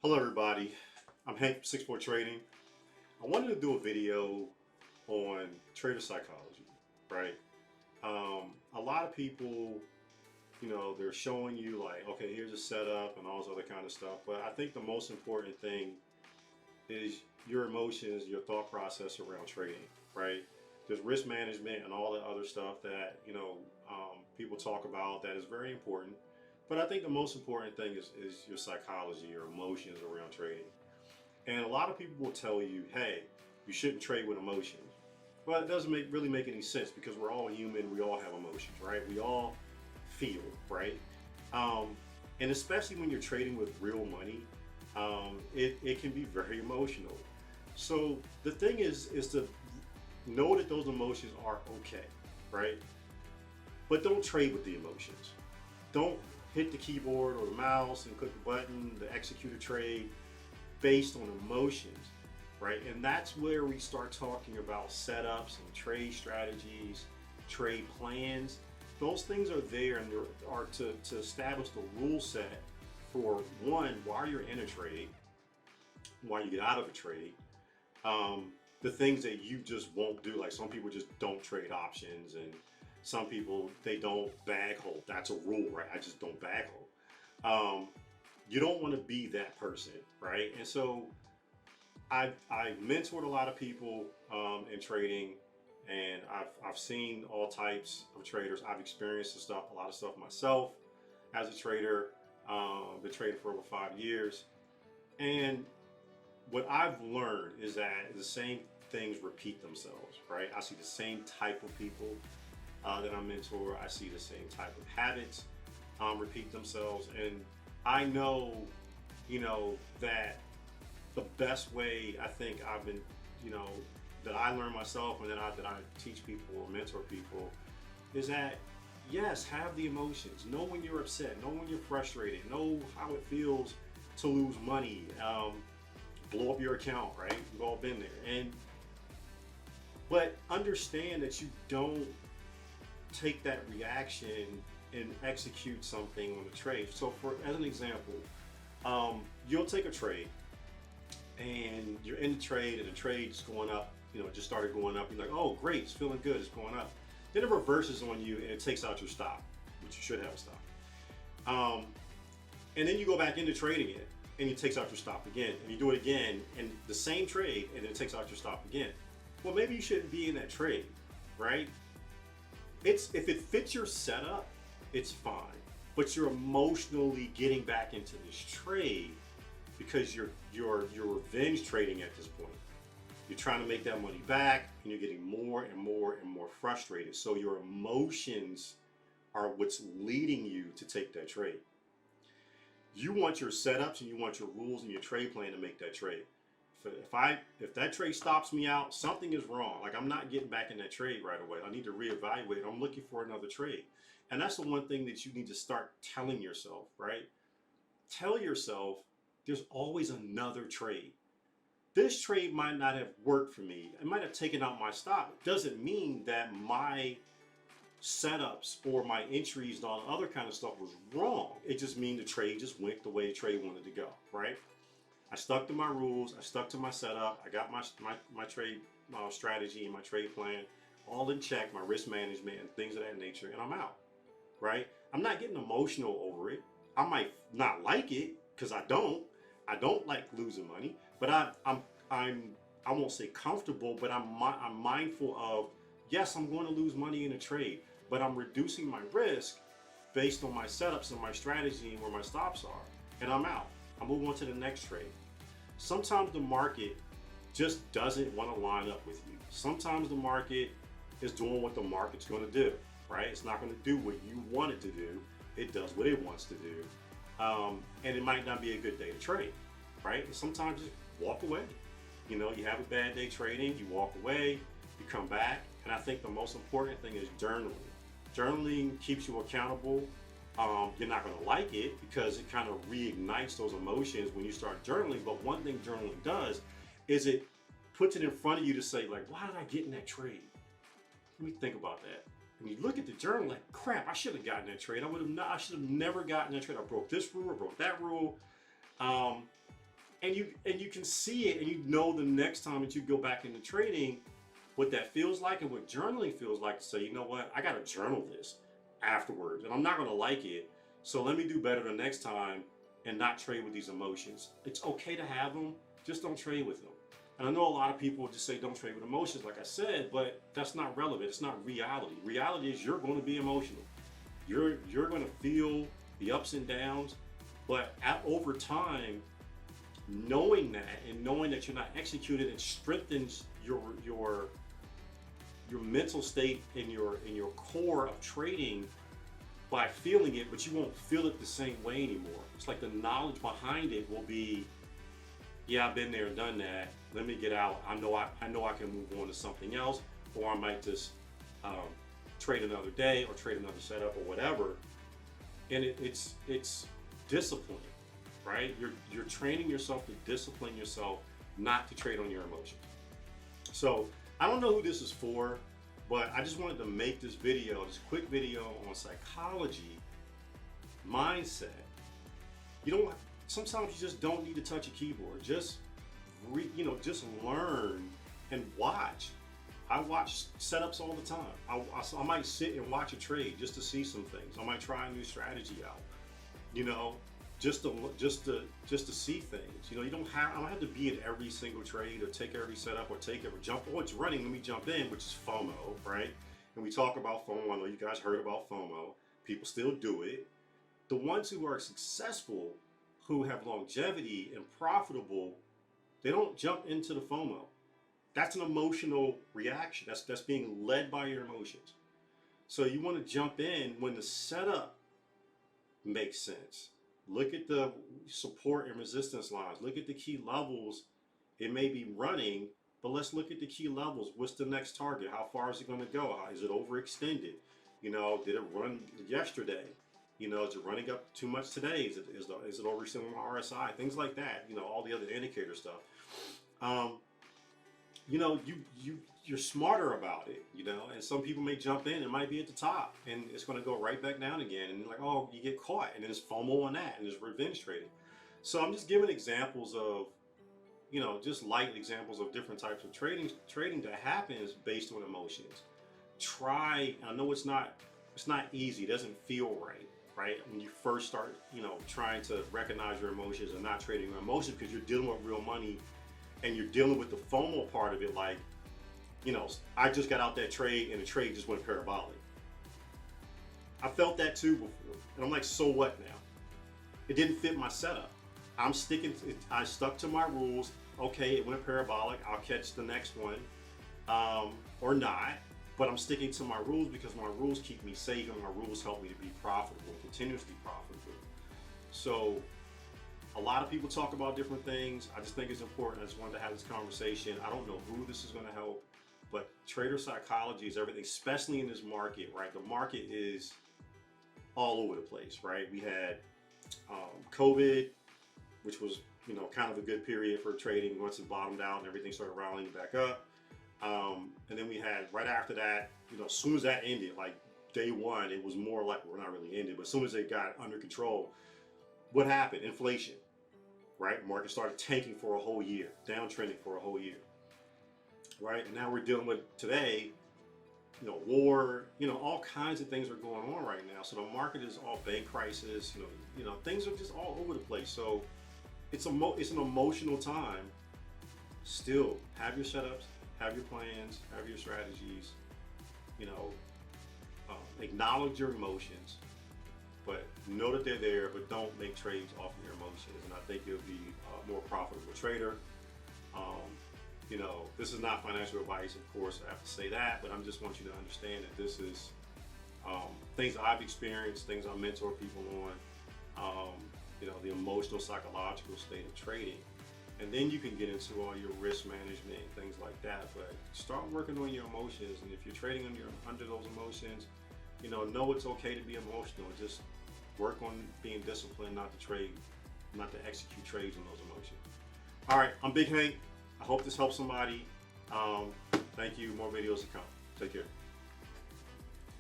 Hello everybody, I'm Hank from 64 Trading. I wanted to do a video on trader psychology, right? A lot of people, they're showing you like, okay, here's a setup and all this other kind of stuff. But I think the most important thing is your emotions, your thought process around trading, right? There's risk management and all the other stuff that, people talk about that is very important. But I think the most important thing is your psychology, your emotions around trading. And a lot of people will tell you, hey, you shouldn't trade with emotions. Well, it doesn't really make any sense because we're all human. We all have emotions, right? We all feel, right? Um, and especially when you're trading with real money, it can be very emotional. So the thing is to know that those emotions are okay, right? But don't trade with the emotions. Don't hit the keyboard or the mouse and click the button to execute a trade based on emotions, right? And that's where we start talking about setups and trade strategies, trade plans. Those things are there and are to establish the rule set for one, while you're in a trade, while you get out of a trade, the things that you just won't do. Like some people just don't trade options, and some people they don't bag hold. That's a rule, right? I just don't bag hold. You don't want to be that person, right? And so I've mentored a lot of people in trading, and I've seen all types of traders. I've experienced a lot of stuff myself as a trader. Been trading for over 5 years, and what I've learned is that the same things repeat themselves, right? I see the same type of people that I mentor. I see the same type of habits repeat themselves, and I know, that the best way I think I've been, you know, that I learn myself and that I teach people or mentor people is that yes, have the emotions. Know when you're upset. Know when you're frustrated. Know how it feels to lose money, blow up your account. Right? We've all been there. But understand that you don't take that reaction and execute something on the trade. So, for as an example, you'll take a trade and you're in the trade and the trade's going up, it just started going up. You're like, oh, great, it's feeling good, it's going up. Then it reverses on you and it takes out your stop, which you should have a stop. And then you go back into trading it and it takes out your stop again. And you do it again and the same trade and then it takes out your stop again. Well, maybe you shouldn't be in that trade, right? If it fits your setup, it's fine. But you're emotionally getting back into this trade because you're revenge trading at this point. You're trying to make that money back and you're getting more and more and more frustrated. So your emotions are what's leading you to take that trade. You want your setups and you want your rules and your trade plan to make that trade. If that trade stops me out, something is wrong. Like I'm not getting back in that trade right away. I need to reevaluate. I'm looking for another trade. And that's the one thing that you need to start telling yourself, right? Tell yourself there's always another trade. This trade might not have worked for me. It might have taken out my stop. It doesn't mean that my setups or my entries and all the other kind of stuff was wrong. It just means the trade just went the way the trade wanted to go, right? I stuck to my rules. I stuck to my setup. I got my trade strategy and my trade plan all in check, my risk management and things of that nature, and I'm out, right? I'm not getting emotional over it. I might not like it because I don't. I don't like losing money, but I won't say comfortable, but I'm mindful of yes, I'm going to lose money in a trade, but I'm reducing my risk based on my setups and my strategy and where my stops are, and I'm out. I move on to the next trade. Sometimes the market just doesn't want to line up with you. Sometimes the market is doing what the market's going to do, right? It's not going to do what you want it to do. It does what it wants to do. And it might not be a good day to trade, right? And sometimes just walk away. You have a bad day trading, you walk away, you come back. And I think the most important thing is journaling. Journaling keeps you accountable. You're not going to like it because it kind of reignites those emotions when you start journaling. But one thing journaling does is it puts it in front of you to say, like, why did I get in that trade? Let me think about that. And you look at the journal like, crap, I should have gotten that trade. I should have never gotten that trade. I broke this rule, I broke that rule. and you can see it, and you know the next time that you go back into trading what that feels like and what journaling feels like, to say, you know what, I got to journal this afterwards, and I'm not going to like it, so let me do better the next time and not trade with these emotions. It's okay to have them, just don't trade with them. And I know a lot of people just say don't trade with emotions, like I said, but that's not relevant. It's not reality. Reality is you're going to be emotional. You're going to feel the ups and downs, but over time, knowing that and knowing that you're not executing, it strengthens your mental state in your core of trading by feeling it, but you won't feel it the same way anymore. It's like the knowledge behind it will be, yeah, I've been there and done that. Let me get out. I know I can move on to something else, or I might just trade another day or trade another setup or whatever. And it's discipline, right? You're training yourself to discipline yourself not to trade on your emotions. So I don't know who this is for, but I just wanted to make this quick video on psychology, mindset. Sometimes you just don't need to touch a keyboard. Just just learn and watch. I watch setups all the time. I might sit and watch a trade just to see some things. I might try a new strategy out. Just to see things. I don't have to be in every single trade or take every setup or take every jump. Oh, it's running, let me jump in, which is FOMO, right? And we talk about FOMO. I know you guys heard about FOMO. People still do it. The ones who are successful, who have longevity and profitable, they don't jump into the FOMO. That's an emotional reaction. That's being led by your emotions. So you want to jump in when the setup makes sense. Look at the support and resistance lines. Look at the key levels. It may be running, but let's look at the key levels. What's the next target? How far is it going to go? Is it overextended? Did it run yesterday? Is it running up too much today? Is it overextending my RSI? Things like that. All the other indicator stuff. You're smarter about it, and some people may jump in, it might be at the top, and it's going to go right back down again, and like, oh, you get caught, and then there's FOMO on that, and there's revenge trading. So I'm just giving examples of, just light examples of different types of trading that happens based on emotions. I know it's not easy, it doesn't feel right? When you first start, trying to recognize your emotions and not trading your emotions, because you're dealing with real money, and you're dealing with the FOMO part of it, like, I just got out that trade and the trade just went parabolic. I felt that too before. And I'm like, so what now? It didn't fit my setup. I stuck to my rules. Okay, it went parabolic. I'll catch the next one, or not. But I'm sticking to my rules because my rules keep me safe, and my rules help me to be profitable, continuously profitable. So a lot of people talk about different things. I just think it's important. I just wanted to have this conversation. I don't know who this is going to help, but trader psychology is everything, especially in this market, right? The market is all over the place, right? We had COVID, which was, kind of a good period for trading once it bottomed out and everything started rallying back up. And then we had, right after that, as soon as that ended, like day one, it was more like, well, not really ended, but as soon as it got under control, what happened? Inflation, right? Market started tanking for a whole year, downtrending for a whole year, right? And now we're dealing with today, war, all kinds of things are going on right now. So the market is all bank crisis, things are just all over the place. So it's an emotional time. Still, have your setups, have your plans, have your strategies, acknowledge your emotions, but know that they're there, but don't make trades off of your emotions. And I think you'll be a more profitable trader. This is not financial advice, of course, I have to say that, but I just want you to understand that this is things I've experienced, things I mentor people on, the emotional, psychological state of trading. And then you can get into all your risk management and things like that. But start working on your emotions. And if you're trading under those emotions, know it's okay to be emotional. Just work on being disciplined, not to execute trades on those emotions. All right, I'm Big Hank. I hope this helps somebody. Thank you. More videos to come. Take care.